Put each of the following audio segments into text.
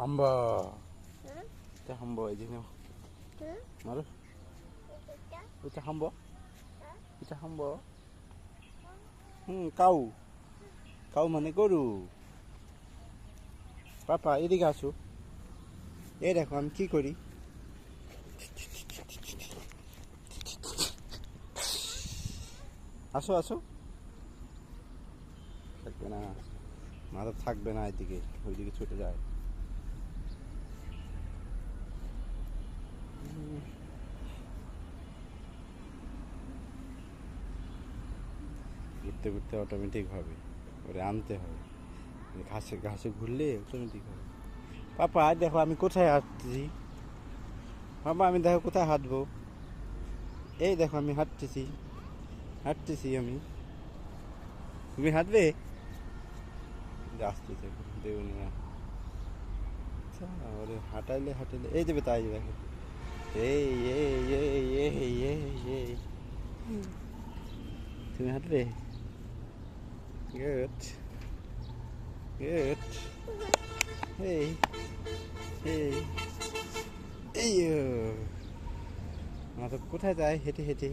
হাম্বা হাম্বা এই যে মারো এটা হাম্বা কাউ কাউ মানে গরু। পাপা এদিকে আসো, এই দেখো আমি কি করি। আসো আসো, থাকবে না, মাথা থাকবে না, এদিকে ওইদিকে ছুটে যায়। ঘুরতে ঘুরতে অটোমেটিক হবে, ওরে আনতে হবে, ঘাসে ঘাসে ঘুরলে অটোমেটিক হবে। পাপা দেখো আমি কোথায় হাঁটতেছি, বাবা আমি দেখো কোথায় হাঁটবো, এই দেখো আমি হাঁটতেছি হাঁটতেছি আমি, তুমি হাঁটবে, আসতেছে দেবনি না। ওরে হাঁটাইলে হাঁটাইলে এই দেবে, তাই দেখো এই এই এই এই এই এই তুমি হাঁটবে, গুড গুড, এই এই এই মাথা কোথায় যায় হেঁটে হেঁটে,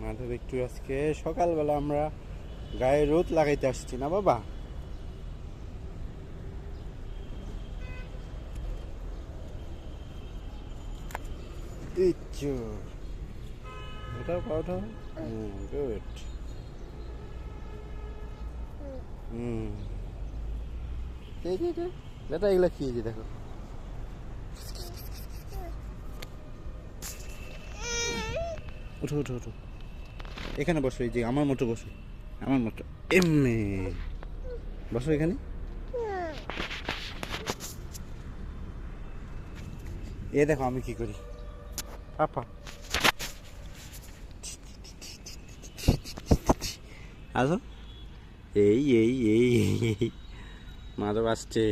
মাধব একটু আজকে সকালবেলা আমরা গায়ে রোদ লাগাইতে আসছি না বাবা। ইচ্ছু ওঠাও ওঠাও, গুড, বেটা এগুলা খেয়েছি দেখো, উঠো উঠো উঠো, এখানে বসো, এই যে আমার মতো বসো, আমার মতো এমনি বসো এখানে। এ দেখো আমি কি করি, পাপা আসো, এই এই এই এই মাধব আসছে,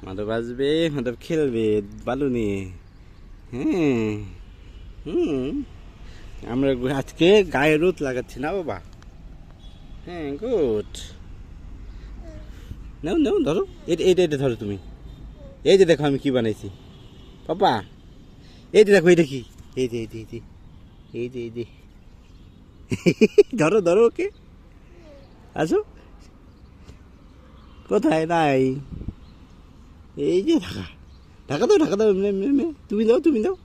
মাধব আসবে, মাধব খেলবে বালু নিয়ে। হ্যাঁ আমরা আজকে গায়ে রোদ লাগাচ্ছি না বাবা। হ্যাঁ গুড, নাও নাও ধরো, এটা এটা এটা ধরো তুমি, এই যে দেখো আমি কি বানাইছি পাপা, এই যে দেখো এটা কি, এই যে এই যে এই যে এই যে এই যে ধরো ধরো ওকে, আসো, কোথায় নাই, এই যে ঢাকা ঢাকা দাও ঢাকা দাও, তুমি দাও তুমি দাও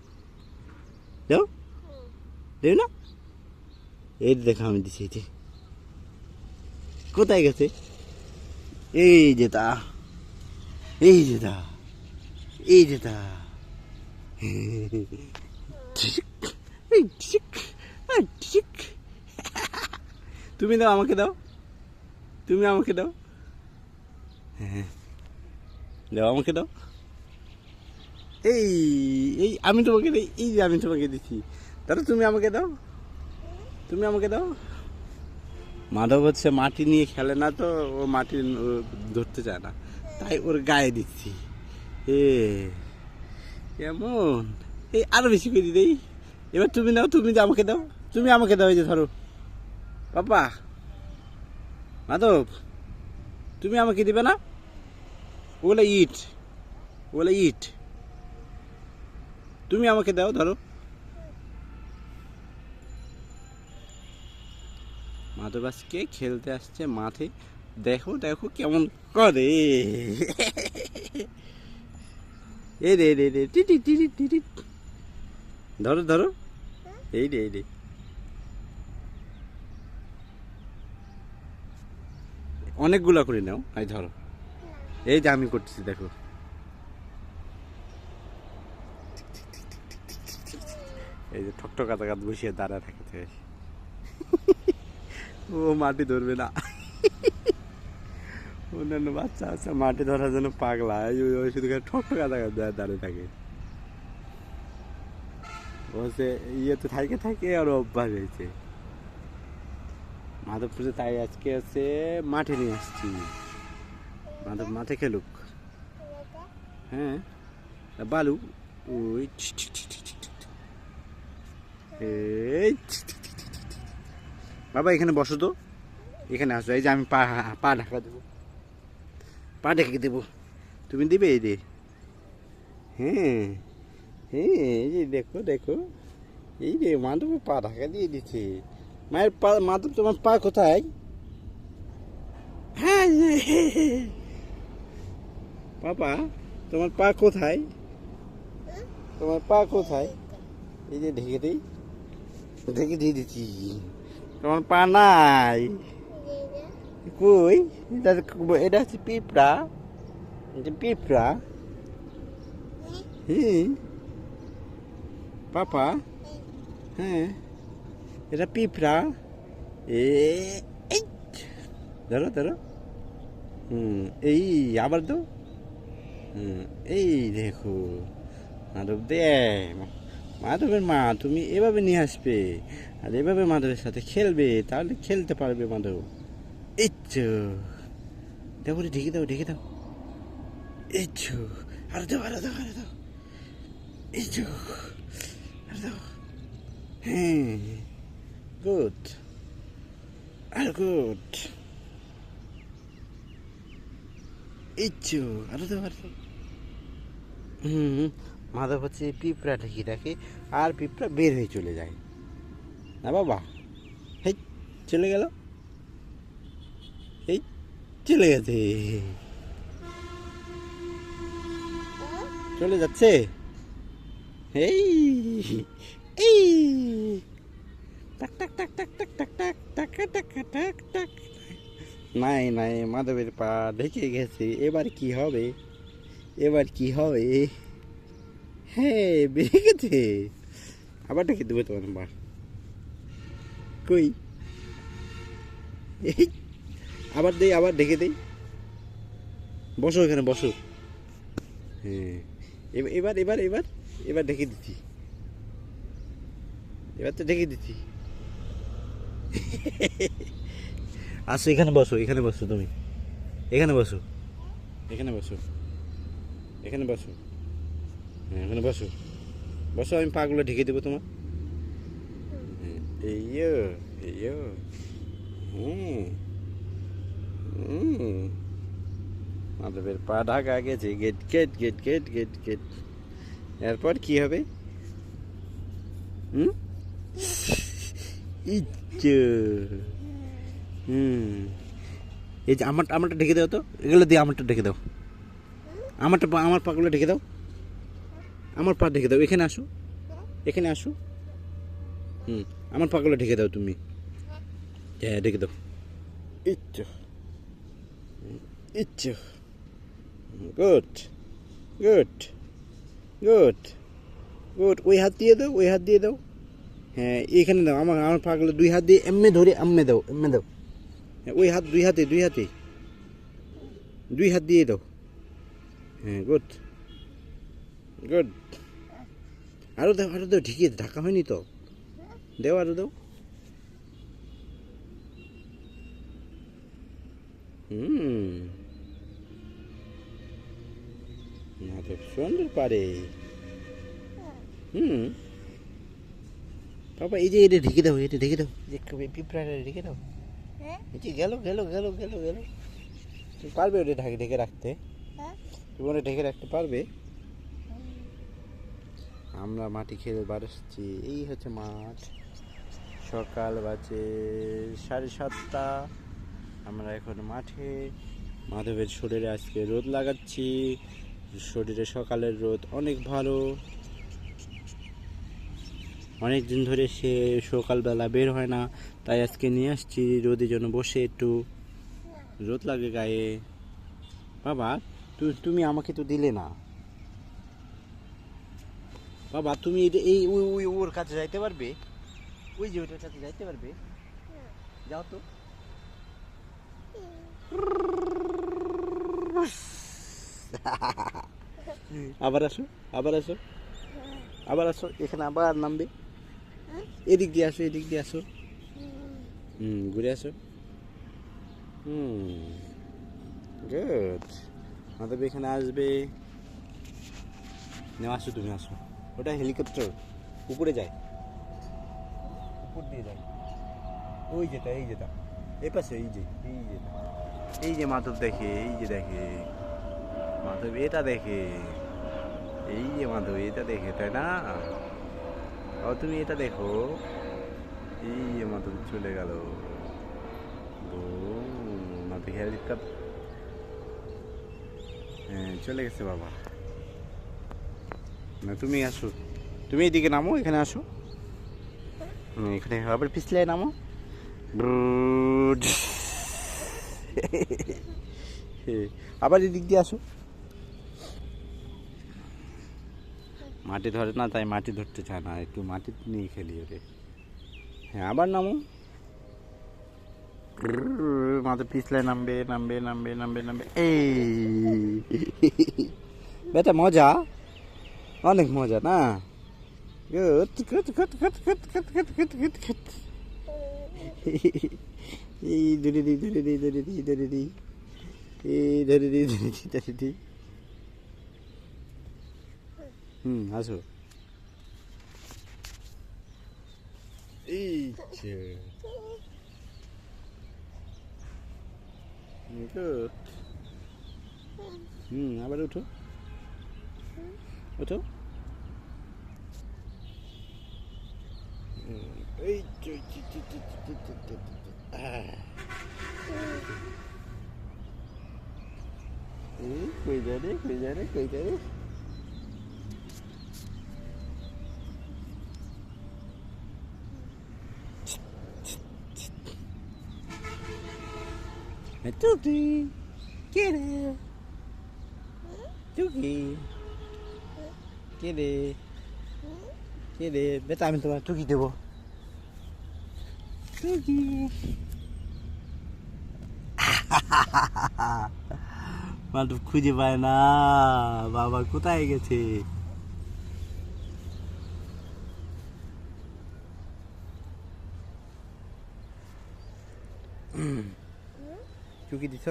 দাও দেও না, এই দেখো আমি দিছি, এই যে কোথায় গেছে, এই যে তা, এই যে তা, এই যে তা, তুমি দাও আমাকে দাও, তুমি আমাকে দাও, দাও আমাকে দাও, এই এই আমি তোমাকে এই যে আমি তোমাকে দিচ্ছি, দাদা তুমি আমাকে দাও, তুমি আমাকে দাও। মাধব হচ্ছে মাটি নিয়ে খেলে না তো, ও মাটি ধরতে চায় না, তাই ওর গায়ে দিচ্ছি। এ কেমন, এই আরো বেশি করে দিই, এবার তুমি নাও, তুমি আমাকে দাও, তুমি আমাকে দাও, এই যে ধরো পাপা, মাধব তুমি আমাকে দিবে না, ওগুলো ইট, ওগুলো ইট, তুমি আমাকে দাও ধরো। মাধব আজকে খেলতে আসছে মাঠে, দেখো দেখো কেমন করে, এই রে রে রে টি টি টি টি টি, ধরো ধরো, এই রে এই রে, অনেকগুলা করে নাও, এই ধরো, এই যে আমি করতেছি দেখো, এই যে ঠকঠকা জায়গা বসিয়ে দাঁড়ায় থাকে, ও মাটি ধরবে না, অন্যান্য বাচ্চা আছে মাটি ধরার জন্য পাগলা, ওই শুধু ঠকঠকা জায়গা দাঁড়িয়ে থাকে, বলছে ইয়েতে থাকে থাকে আর অভ্যাস হয়েছে। মাধবপুরে তাই আজকে আছে মাঠে নিয়ে আসছি, মাধব মাঠে খেলুক। হ্যাঁ বালু, ওই এই বাবা এখানে বসো তো, এখানে আসো। এই যে আমি পা পা ঢাকা দেবো, পা ঢেকে দেবো, তুমি দিবে এই যে। হ্যাঁ হ্যাঁ, এই যে দেখো দেখো, এই যে মাধব পা ঢাকা দিয়ে দিচ্ছে। মায়ের পা, মাধব তোমার পা কোথায়? হ্যাঁ বাবা তোমার পা কোথায়? তোমার পা কোথায়? এই যে ঢেকে দিই, ঢেকে দিয়ে দিচ্ছি। তোমার পা নাই কই? এটা হচ্ছে পিঁপড়া, এটা পিঁপড়া। হ্যাঁ পাপা, হ্যাঁ এটা পিঁপড়া। এ এই, ধরো ধরো। এই আবার দাও। এই দেখো মাধব দে, মাধবের মা তুমি এভাবে নিয়ে আসবে আর এভাবে মাধবের সাথে খেলবে, তাহলে খেলতে পারবে মাধব। এই তো দেখো, ঢেকে দাও ঢেকে দাও। এই তো আর দাও আর দাও আর দাও। এই তো আর দাও। হ্যাঁ গুড, আর গুড। এই তো আর দাও আর দাও। মাধব হচ্ছে পিঁপড়া ঢেকে রাখে আর পিঁপড়া বের হয়ে চলে যায় না বাবা। এই চলে গেল, এই চলে গেছে, চলে যাচ্ছে। এই এই টাক টাক টাক টাক টাক টাক টাক টাক টাক টাক টাক। নাই নাই, মাধবের পা ঢেকে গেছে। এবার কি হবে, এবার কি হবে? হ্যাঁ বেরিয়ে গেছে। আবার ঢেকে দেবো তোমার মা। কই এই, আবার দেই, আবার ঢেকে দেই। বসো এখানে বসো। হ্যাঁ এবার এবার এবার এবার ঢেকে দিচ্ছি, এবার তো ঢেকে দিচ্ছি। আসো এখানে বসো, এখানে বসো তুমি, এখানে বসো, এখানে বসো, এখানে বসো। হ্যাঁ এখানে বসো, বসো, আমি পাগুলো ঢেকে দেবো তোমার। এইয়ো এইয়ো। হুম হুম, মাধবের পা ঢাকা গেছে। Gate gate gate gate gate gate. এরপর কি হবে? হুম ইচ্ছো। এই যে আমারটা ঢেকে দাও তো, এগুলো দিয়ে আমারটা ঢেকে দাও। আমার পাগুলো ঢেকে দাও, আমার পা ঢেকে দাও। এখানে আসো, এখানে আসো। আমার পাগুলো ঢেকে দাও তুমি। হ্যাঁ ঢেকে দাও। ইচ্ছো ইচ্ছো। Good good good good. ওই হাত দিয়ে দাও, ওই হাত দিয়ে দাও। হ্যাঁ এখানে দাও, আমার আমার পাগুলো দুই হাত দিয়ে এমনি ধরে এমনি দাও, এমনি দাও। হ্যাঁ ওই হাত, দুই হাতে দুই হাতে, দুই হাত দিয়ে দাও। হ্যাঁ গুড গুড। আরও দাও আরও দাও, ঢেকে ঢাকা হয়নি তো, দেও আরও দাও। মাধব সুন্দর পারে। বাবা এই যে এটা ঢেকে দাও, এটা ঢেকে দাও, যে পিঁপড়াটা ঢেকে দাও। এই যে গেল গেল গেল গেল গেল। তুমি পারবে ওটা ঢাকে ঢেকে রাখতে? তুমি ওটা ঢেকে রাখতে পারবে? আমরা মাটি খেলে বাড়ছি। এই হচ্ছে মাঠ, সকাল বাজে 7:30। আমরা এখন মাঠে। মাধবের শরীরে আজকে রোদ লাগাচ্ছি। শরীরে সকালের রোদ অনেক ভালো। অনেক দিন ধরে সে সকালবেলা বের হয় না, তাই আজকে নিয়ে আসছি রোদের জন্য বসে, একটু রোদ লাগে গায়ে। বাবা তুমি আমাকে তো দিলে না বাবা। তুমি এই ওই ওই ওর কাছে যাইতে পারবে? ওই যে ওইটার কাছে যাইতে পারবে? যাও তো। আবার আসো, আবার আসো, আবার আসো, এখানে আবার নামবে। এদিক দিয়ে আসো, এদিক দিয়ে আসো। ঘুরে আসো। গুড। মাধব এখানে আসবে। আসো তুমি আসো। ওটা হেলিকপ্টার উপরে যায়, উপর দিয়ে যায়। ওই যেটা এই পাশে এই যে মাধব দেখে, এই যে দেখে মাধব, এটা দেখে, এই যে মাধব এটা দেখে, তাই না? ও তুমি এটা দেখো, এই যে মাধব চলে গেল। মাধব হেলিকপ্টার, হ্যাঁ চলে গেছে বাবা। না তুমি আসো, তুমি এদিকে নামো, এখানে আসো, এখানে আবার পিছলে নামো। আবার এদিক দিয়ে আসো। মাটি ধরে না, তাই মাটি ধরতে চায় না, একটু মাটি নিয়ে খেলি ওরে। হ্যাঁ আবার নামো। মাথা পিছলে নামবে নামবে নামবে নামবে নামবে, এই বেটা মজা, অনেক মজা না? Good good good good good good good good good good. এই ধরে দি ধরে দি ধরে দি ধরে দি, এই ধরে দি ধরে দি ধরে দি। আসো। এই গুড। আবার উঠো, ওঠো। এই কই যা রে, কই যা রে, কই যা রে। টুকি কে রে, টুকি কে রে, কে রে বেটা, আমি তোমার টুকি দেবো। টুকি মাধব খুঁজে পায় না, বাবা কোথায় গেছে? টুকি দিছ?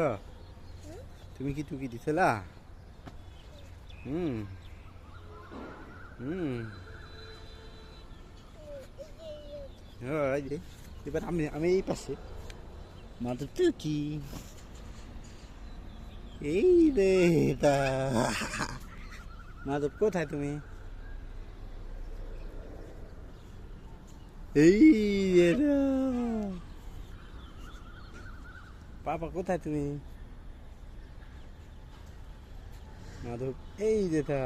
তুমি কি টুকি দিছিলা? এবার আমি আমি এই পাশে মাধব টুকি, এই রে তা। মাধব কোথায় তুমি? এই রে পাপা কোথায় তুমি? মাধব এই যেটা।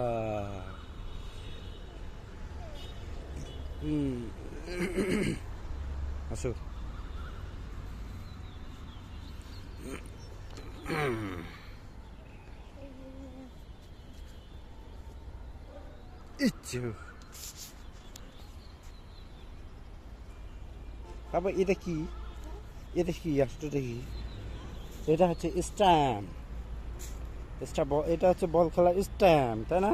আসো। ইচ্ছু বাবা, এটা কি? এটা কি আসলে কি? এটা হচ্ছে স্ট্যাম্প। এটা হচ্ছে বল খেলার স্ট্যাম্প, তাই না?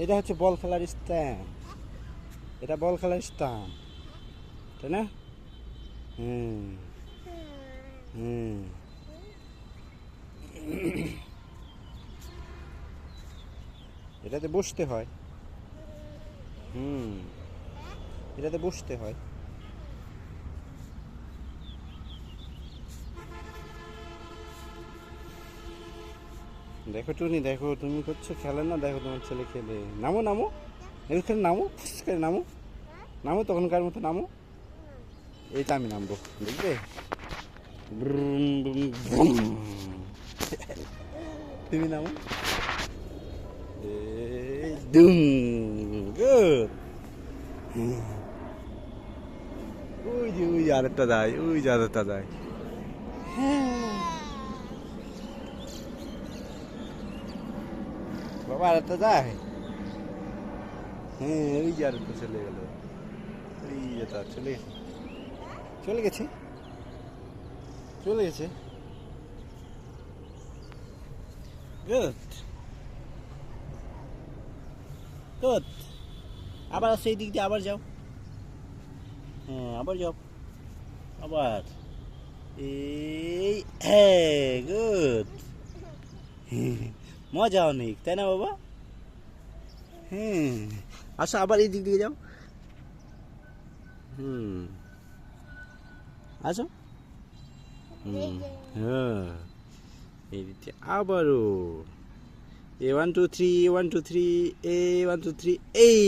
এটা হচ্ছে বল খেলার স্ট্যাম্প, এটা বল খেলার স্ট্যাম্প, তাই না? হুম হুম এটাতে বসতে হয়। এটাতে বসতে হয়। দেখো টুনি, দেখো তুমি করছো খেলে না, দেখো তোমার ছেলে খেলে। নামো নামো, এখানে নামো, নামো নামো, তখনকার মতো নামো। এইটা আমি নামবো, দেখবে? তুমি নামো। গুড। ওই যে আরেকটা যায়, ওই যে আরেকটা যায়। বাবা আরেকটা যায়, হ্যাঁ ওই যে আরেকটা চলে গেল, ওই যেটা চলে গেছে, চলে গেছে, চলে গেছে। Good good. আবার সেই দিক দিয়ে আবার যাও, হ্যাঁ আবার যাও, আবার এই হ্যাঁ গুড। মজা অনেক, তাই না বাবা? হ্যাঁ আসো, আবার এই দিক দিয়ে যাও। আসো। হ্যাঁ, এই দিকে আবারও এ 1 2 3 1 2 3 এ 1 2 3 এই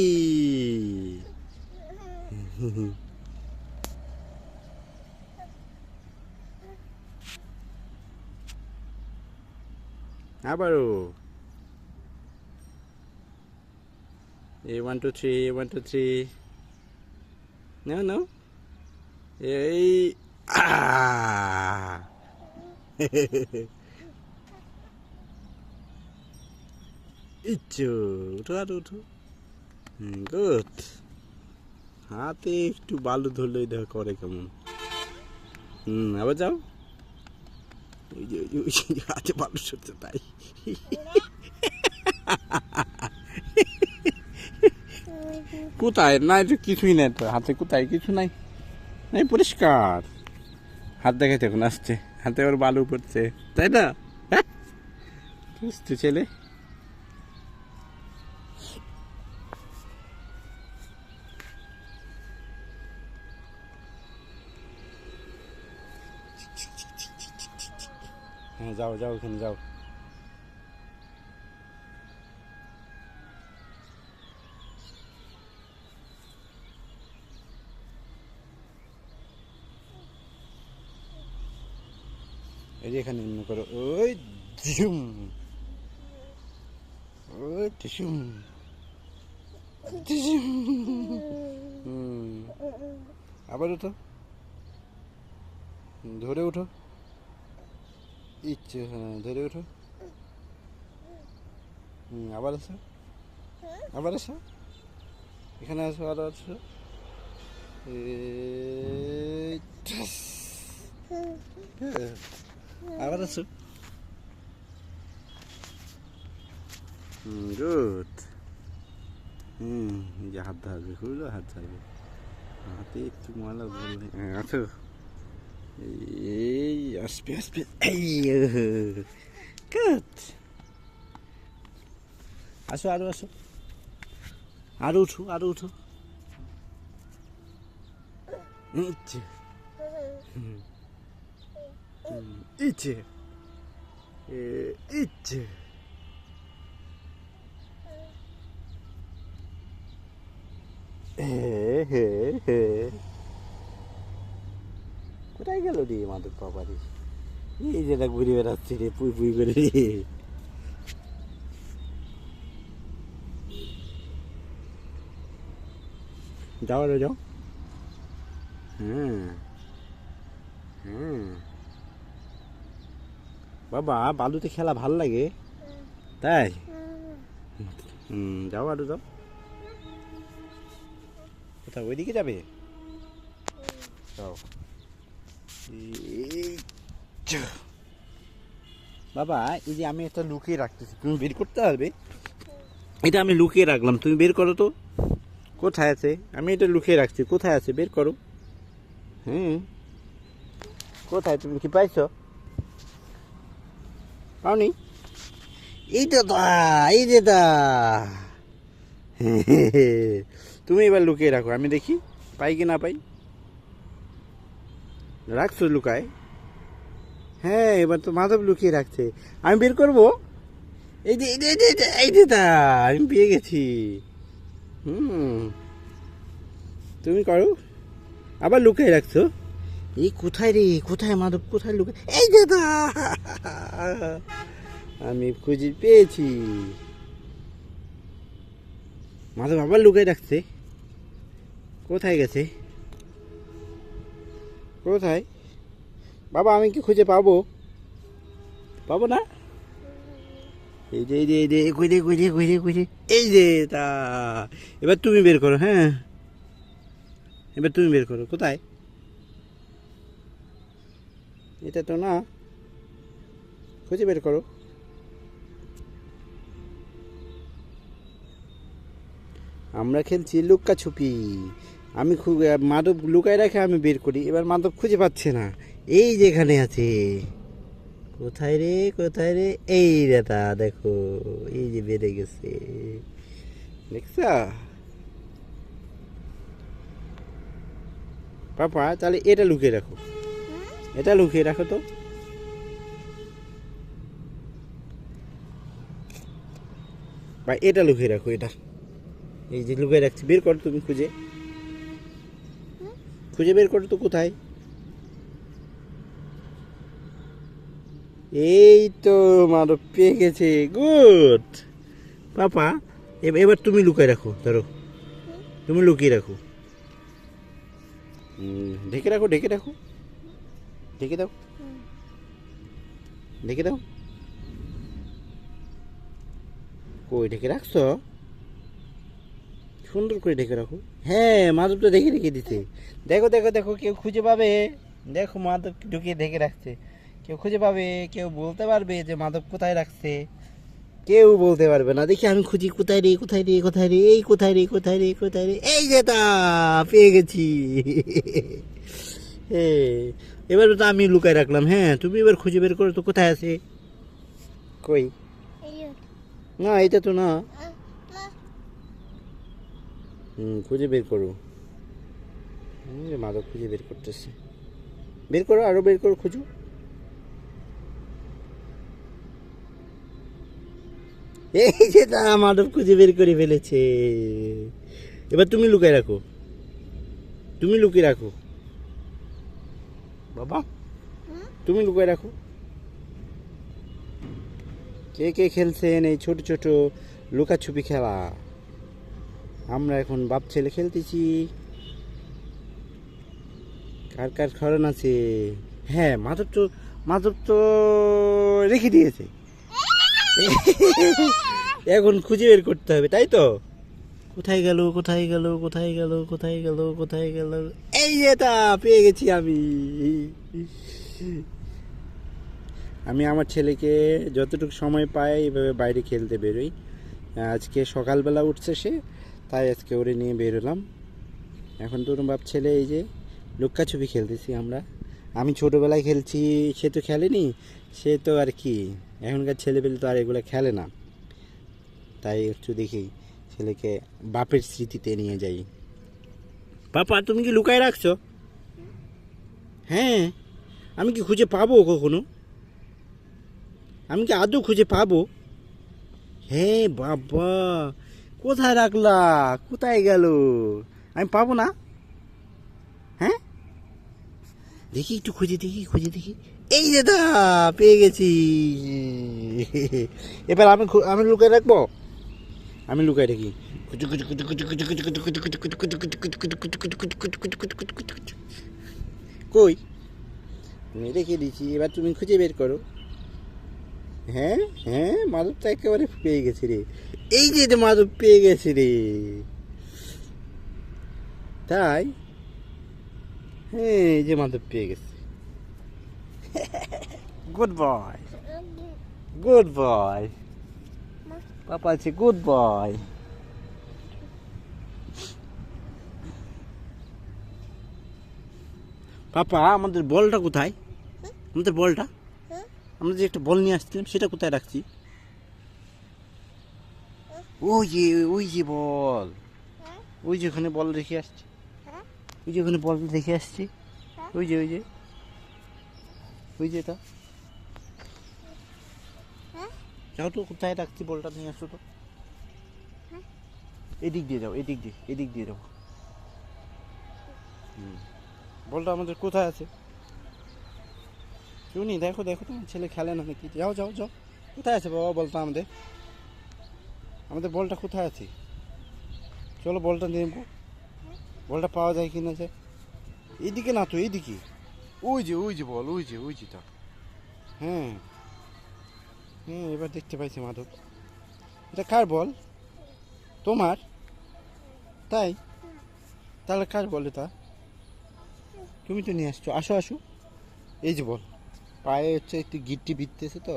আবারও এ 1 2 3 1 2 3 নাও নাও এই ইচ্ছু উঠো আর উঠো। গুড। হাতে একটু বালু ধরলেই দেখো করে কেমন। আবার যাও। ওই যে হাতে বালু সরছে তাই। কোথায় না, এটা কিছুই নাই তো হাতে, কোথায় কিছু নাই, নাই পরিষ্কার। হাত দেখাইতে এখন আসছে, হাতে আবার বালু পড়ছে তাই না? হ্যাঁ বুঝতে ছেলে। হ্যাঁ যাও যাও, ওখানে যাও। এই যে এখানে মনে করো ওই ঝুম, ওই টিসুম টিসুম। আবার উঠো, ধরে উঠো। ইচ্ছে, হ্যাঁ ধরে উঠো। আবার আসো, আবার আসো, এখানে আসো, আরো আসো। আবার আসো। গুড। এই যে হাত ধরবে, খুঁজলো হাত ধরবে, হাতে একটু ময়লা ধরলে আছো। এই আসবে আসবে, এই গুড। আসো আরো আসো, আরো উঠো, আরো উঠো। ইচ্ছে ইচ্ছে ইচ্ছে। কোথায় গেল রে মাদক বাবারি? এই যেটা ঘুরে বেড়াচ্ছে রে পুই পুই করে রে। যাও রে যাও। হুম বাবা, বালুতে খেলা ভাল লাগে তাই? যাও আরো যাও। কোথাও ওইদিকে যাবে? যাও। বাবা এই যে আমি একটা লুকিয়ে রাখতেছি, তুমি বের করতে পারবে? এটা আমি লুকিয়ে রাখলাম, তুমি বের করো তো। কোথায় আছে? আমি এটা লুকিয়ে রাখছি, কোথায় আছে বের করো। কোথায়, তুমি কি পাইছো? পাওনি? এই দাদা, এই দাদা। তুমি এবার লুকিয়ে রাখো, আমি দেখি পাই কি না পাই। রাখছো লুকায়? হ্যাঁ এবার তো মাধব লুকিয়ে রাখছে, আমি বের করবো। এই যে এই দাদা, আমি পেয়ে গেছি। তুমি করো। আবার লুকিয়ে রাখছো। এই কোথায় রে, কোথায় মাধব, কোথায় লুকিয়ে? এই দাদা, আমি খুঁজে পেয়েছি। মাধব আবার লুকিয়ে রাখছে, কোথায় গেছে? কোথায় বাবা, আমি কি খুঁজে পাবো? পাবো না। এই যে এই যে এই যে কইরে কইরে কইরে কইরে, এই যে তা। এবার তুমি বের করো, হ্যাঁ এবার তুমি বের করো, কোথায়? এটা তো না, খুঁজে বের করো। আমরা খেলছি লুক্কা ছুপি। আমি মাদব লুকায় রাখে আমি বের করি, এবার মাদব খুঁজে পাচ্ছে না। এই যেখানে আছে, কোথায় রে কোথায় রে, এই রে তা দেখো, এই যে বেড়ে গেছে, দেখছা? পাপা তাহলে এটা লুকিয়ে রাখো। এটা লুকিয়ে রাখো তো। বা এটা লুকিয়ে রাখো, এটা এই যে লুকিয়ে রাখছি, বের করো তুমি খুঁজে, খুঁজে বের করো তো কোথায়। এই তো মাদক পেয়ে গেছে, গুড পাপা। এবার তুমি লুকিয়ে রাখো, ধরো তুমি লুকিয়ে রাখো, ঢেকে রাখো, ঢেকে রাখো, ঢেকে দাও, ঢেকে দাও। কই ঢেকে রাখছো? সুন্দর করে ঢেকে রাখো। হ্যাঁ, মাদক তো দেখে রেখে দিতে। দেখো দেখো দেখো, কেউ খুঁজে পাবে। দেখো মাদক ঢুকিয়ে ঢেকে রাখছে, কেউ খুঁজে পাবে, কেউ বলতে পারবে যে মাদক কোথায় রাখছে? কেউ বলতে পারবে না। দেখি আমি খুঁজি, কোথায় রে, কোথায় রে, কোথায় রে, এই কোথায় রে, কোথায় রে, কোথায় রে, এই যে তা পেয়ে গেছি। এবার তো আমি লুকায় রাখলাম। হ্যাঁ, তুমি এবার খুঁজে বের করো তো কোথায় আছে। কই? না, এটা তো না। খুঁজে বের করো। মাদক খুঁজে বের করতেছে, বের করো, আরো বের করো, খুঁজো। এই যে তা মাদক খুঁজে বের করে ফেলেছে। এবার তুমি লুকায় রাখো, তুমি লুকিয়ে রাখো বাবা, তুমি লুকায় রাখো। কে কে খেলছেন এই ছোট ছোট লুকাছুপি খেলা? আমরা এখন বাপ ছেলে খেলতেছি। কার কার স্মরণ আছে? হ্যাঁ, মাধব তো রেখে দিয়েছে। এখন খুঁজে বের করতে হবে, তাই তো? কোথায় গেল, কোথায় গেল, কোথায় গেল, কোথায় গেল, কোথায় গেল? এই যে তা পেয়ে গেছি আমি। আমি আমার ছেলেকে যতটুকু সময় পাই এইভাবে বাইরে খেলতে বেরোই। আজকে সকালবেলা উঠছে সে, তাই আজকে ওরে নিয়ে বেরোলাম। এখন তো বাপ ছেলে এই যে লুকাছুপি খেলতেছি আমরা। আমি ছোটোবেলায় খেলছি, সে তো খেলেনি। সে তো আর কি, এখনকার ছেলেপেলে তো আর এগুলো খেলে না। তাই একটু দেখি ছেলেকে বাপের স্মৃতিতে নিয়ে যাই। পাপা, তুমি কি লুকায় রাখছো? হ্যাঁ, আমি কি খুঁজে পাবো কখনো? আমি কি আদৌ খুঁজে পাবো? হ্যাঁ বাবা, কোথায় রাখলা? কোথায় গেল? আমি পাবো না? হ্যাঁ, দেখি একটু খুঁজে দেখি, খুঁজে দেখি। এই যে দা পেয়ে গেছি। এবার আমি লুকায় রাখবো, আমি লুকায় রাখি। কই? আমি রেখে দিচ্ছি, এবার তুমি খুঁজে বের করো। হ্যাঁ হ্যাঁ, মাদকটা একেবারে পেয়ে গেছি রে। এই যে মাদক পেয়ে গেছি রে, তাই? হ্যাঁ, এই যে মাদক পেয়ে গেছি। Good boy, good boy. পাপা আছে গুড বয়। পাপা, আমাদের বলটা কোথায়? আমাদের বলটা, আমরা যে একটা বল নিয়ে আসছিলাম সেটা কোথায় রাখছি? ওই যে, ওই যে বল, ওই যে ওখানে বল রেখে আসছি, ওই যে ওখানে বল রেখে আসছি, ওই যে, ওই যে, ওই যে তা। যাও তো, কোথায় রাখছি বলটা নিয়ে আসো তো। এদিক দিয়ে যাও, এদিক দিয়ে, এদিক দিয়ে যাও। বলটা আমাদের কোথায় আছে? শুনি, দেখো দেখো, তোমার ছেলে খেলে না নাকি? যাও যাও যাও, কোথায় আছে বাবা বলটা আমাদের? আমাদের বলটা কোথায় আছে? চলো বলটা নেব, বলটা পাওয়া যায় কি না যায়। এইদিকে না তো, এইদিকে। ওই যে, ওই যে বল, ওই যে, ওই যে তা। হ্যাঁ হ্যাঁ, এবার দেখতে পাইছি মাধব। এটা কার বল? তোমার? তাই? তাহলে কার বল এটা? তুমি তো নিয়ে আসছো, আসো আসো। এই যে বল, পায়ে হচ্ছে একটু গিট্টি বিঁধতেছে তো,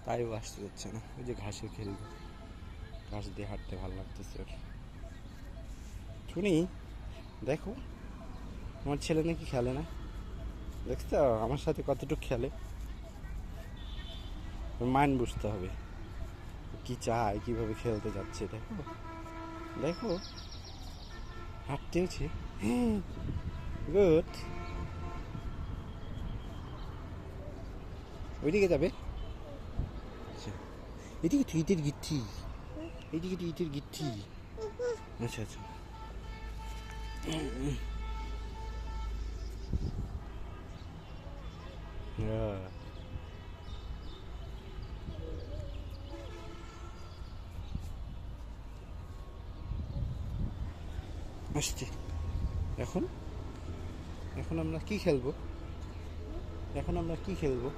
তাই ও আসতে যাচ্ছে না। ওই যে ঘাসে খেলবে, ঘাস দিয়ে হাঁটতে ভালো লাগতেছে ওর। শুনি, দেখো আমার ছেলে নাকি খেলে না। দেখছো আমার সাথে কতটুকু খেলে? মাইন্ড বুঝতে হবে কি চায়, কিভাবে খেলতে যাচ্ছে। দেখো দেখো, হাঁটতেওছে। গুড। ওইদিকে যাবে? আচ্ছা, এদিকে তো ইটের গিট্টি, এইদিকে তো ইটের গিট্টি। আচ্ছা আচ্ছা। হ্যাঁ। আসছি। এখন এখন আমরা কি খেলবো? এখন আমরা কি খেলবো?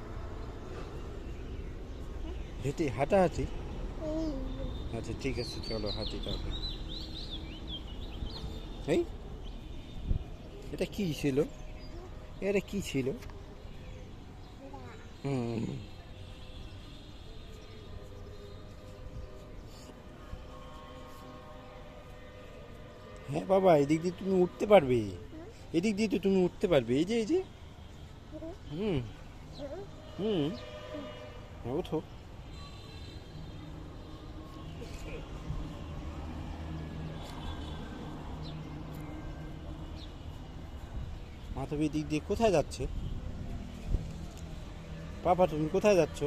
হেঁটে হাঁটাহাঁটি? আচ্ছা ঠিক আছে, চলো হাঁটি তাহলে। এই, এটা কি ছিল? এটা কি ছিল? হুম। হ্যাঁ বাবা, এদিক দিয়ে তুমি উঠতে পারবে। এদিক দিয়ে তো তুমি উঠতে পারবে, এই যে এই যে। হুম হুম। হ্যাঁ, ওঠো। মাধবী এদিক দিয়ে কোথায় যাচ্ছে? পাপা তুমি কোথায় যাচ্ছ?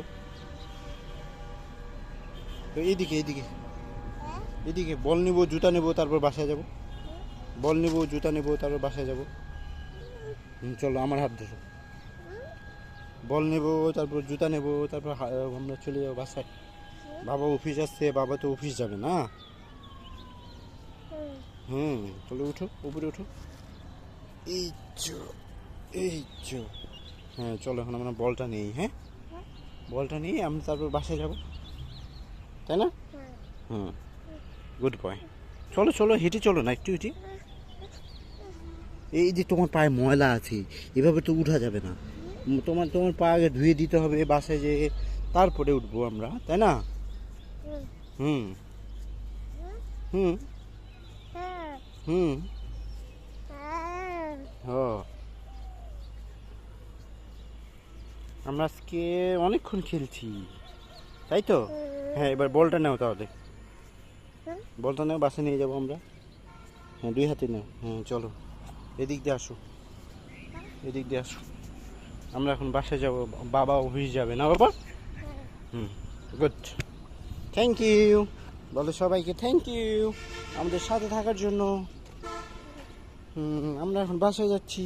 তো এইদিকে এইদিকে এদিকে বল নেবো, জুতা নেবো, তারপর বাসায় যাব। বল নেবো, জুতা নেবো, তারপর বাসায় যাব। চলো আমার হাত ধরো। বল নেবো, তারপর জুতা নেবো, তারপর আমরা চলে যাবো বাসায়। বাবা অফিস আসছে, বাবা তো অফিস যাবে না। হুম। চলো উঠো, উপরে উঠো। এই চো, এই চো। হ্যাঁ চলো, এখন আমরা বলটা নেই। হ্যাঁ, বলটা নিয়ে আমরা তারপর বাসায় যাব, তাই না? হুম। Good boy. চলো চলো, হেঁটে চলো না, একটু হেঁটে। এই যে তোমার পায়ে ময়লা আছে, এভাবে তো উঠা যাবে না। তোমার তোমার পা আগে ধুয়ে দিতে হবে বাসায় যেয়ে, তারপরে উঠবো আমরা, তাই না? হুম হুম হুম। ও, আমরা আজকে অনেকক্ষণ খেলছি, তাই তো? হ্যাঁ, এবার বলটা নাও তাহলে। বলটা নাও, বাসায় নিয়ে যাবো আমরা। হ্যাঁ, দুই হাতে নাও। হ্যাঁ চলো, এদিক দিয়ে আসো, এদিক দিয়ে আসো। আমরা এখন বাসায় যাব, বাবা অফিস যাবে না বাবা? হুম। গুড। Thank you. বলো সবাইকে থ্যাংক ইউ আমাদের সাথে থাকার জন্য। আমরা এখন বাসায় যাচ্ছি।